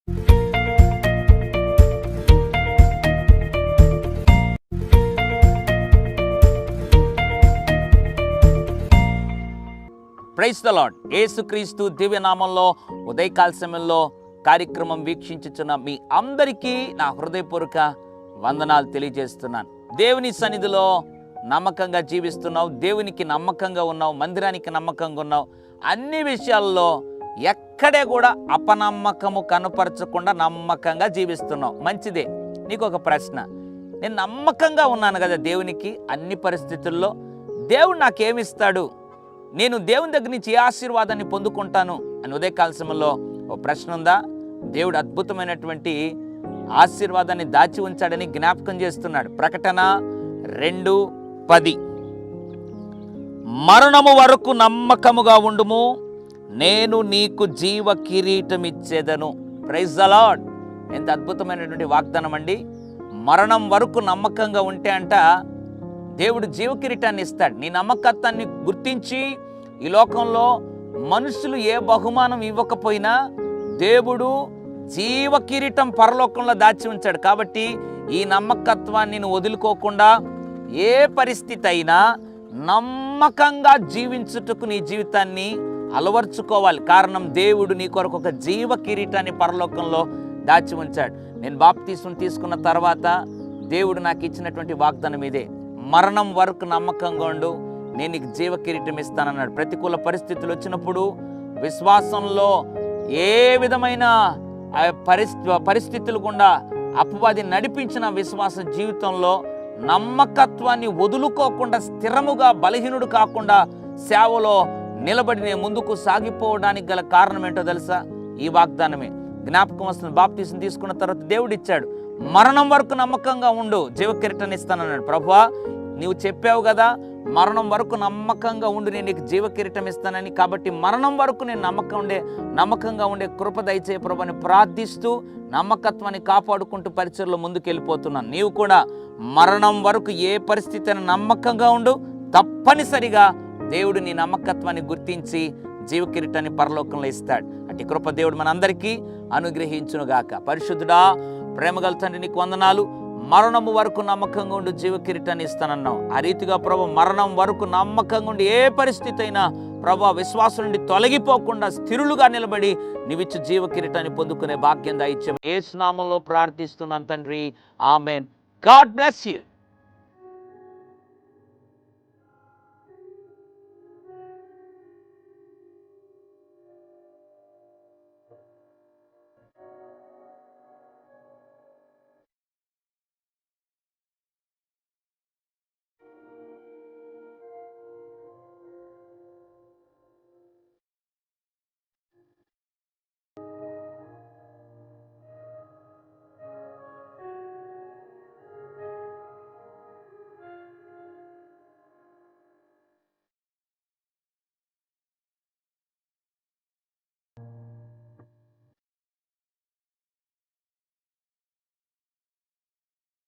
Praise the lord. యేసుక్రీస్తు దివ్యనామంలో ఉదయకాల సమయంలో కార్యక్రమం వీక్షించుచున్న మీ అందరికీ నా హృదయపూర్వక వందనాలు తెలియజేస్తున్నాను. దేవుని సన్నిధిలో నమ్మకంగా జీవిస్తున్నావు, దేవునికి నమ్మకంగా ఉన్నావు, మందిరానికి నమ్మకంగా ఉన్నావు. అన్ని విషయాల్లో ఎక్కడే కూడా అపనమ్మకము కనపరచకుండా నమ్మకంగా జీవిస్తున్నావు. మంచిదే. నీకు ఒక ప్రశ్న, నేను నమ్మకంగా ఉన్నాను కదా దేవునికి, అన్ని పరిస్థితుల్లో దేవుడు నాకేమిస్తాడు, నేను దేవుని దగ్గర నుంచి ఏ ఆశీర్వాదాన్ని పొందుకుంటాను అని ఉదయకాల సమయంలో ఓ ప్రశ్న ఉందా? దేవుడు అద్భుతమైనటువంటి ఆశీర్వాదాన్ని దాచి ఉంచాడని జ్ఞాపకం చేస్తున్నాడు. ప్రకటన 2:10, మరణము వరకు నమ్మకముగా ఉండుము, నేను నీకు జీవ కిరీటం ఇచ్చేదను. Praise the lord. ఎంత అద్భుతమైనటువంటి వాగ్దానం అండి. మరణం వరకు నమ్మకంగా ఉంటే అంట దేవుడు జీవ కిరీటాన్ని ఇస్తాడు. నీ నమ్మకత్వాన్ని గుర్తించి ఈ లోకంలో మనుషులు ఏ బహుమానం ఇవ్వకపోయినా దేవుడు జీవ కిరీటం పరలోకంలో దాచి ఉంచాడు. కాబట్టి ఈ నమ్మకత్వాన్ని నువ్వు వదులుకోకుండా ఏ పరిస్థితి అయినా నమ్మకంగా జీవించుటకు నీ జీవితాన్ని అలవర్చుకోవాలి. కారణం దేవుడు నీ కొరకు ఒక జీవ కిరీటాన్ని పరలోకంలో దాచి ఉంచాడు. నేను బాప్తీసం తీసుకున్న తర్వాత దేవుడు నాకు ఇచ్చినటువంటి వాగ్దానం ఇదే, మరణం వరకు నమ్మకంగా ఉండు, నేను నీకు జీవ కిరీటం ఇస్తానన్నాడు. ప్రతికూల పరిస్థితులు వచ్చినప్పుడు విశ్వాసంలో ఏ విధమైన పరిస్థితులు గుండా అపవాది నడిపించిన విశ్వాస జీవితంలో నమ్మకత్వాన్ని వదులుకోకుండా స్థిరముగా బలహీనుడు కాకుండా సేవలో నిలబడి నేను ముందుకు సాగిపోవడానికి గల కారణం ఏంటో తెలుసా? ఈ వాగ్దానమే. జ్ఞాపకం వస్తుంది. బాప్తీసం తీసుకున్న తర్వాత దేవుడు ఇచ్చాడు, మరణం వరకు నమ్మకంగా ఉండు, జీవ కిరీటాన్ని ఇస్తానన్నాడు. ప్రభువా, నీవు చెప్పావు కదా, మరణం వరకు నమ్మకంగా ఉండు, నేను నీకు జీవ కిరీటం ఇస్తానని. కాబట్టి మరణం వరకు నేను నమ్మకంగా ఉండే కృప దయచేయ ప్రభు అని ప్రార్థిస్తూ నమ్మకత్వాన్ని కాపాడుకుంటూ పరిచర్లో ముందుకు వెళ్ళిపోతున్నాను. నీవు కూడా మరణం వరకు ఏ పరిస్థితి అయినా నమ్మకంగా ఉండు, తప్పనిసరిగా దేవుడు నీ నమ్మకత్వాన్ని గుర్తించి జీవ కిరీటాన్ని పరలోకంలో ఇస్తాడు. అట్టి కృప దేవుడు మనందరికీ అనుగ్రహించునుగాక. పరిశుద్ధుడా, ప్రేమగల తండ్రి, నీకు వందనాలు. మరణము వరకు నమ్మకంగా ఉండి జీవ కిరీటాన్ని ఇస్తానన్నావు. ఆ రీతిగా ప్రభు మరణం వరకు నమ్మకంగా ఉండి ఏ పరిస్థితి అయినా ప్రభు విశ్వాసం నుండి తొలగిపోకుండా స్థిరులుగా నిలబడి నీవిచ్చు జీవ కిరీటాన్ని పొందుకునే భాగ్యం దయచేయమని యేసు నామములో ప్రార్థిస్తున్నాను తండ్రి. ఆమేన్. God bless you.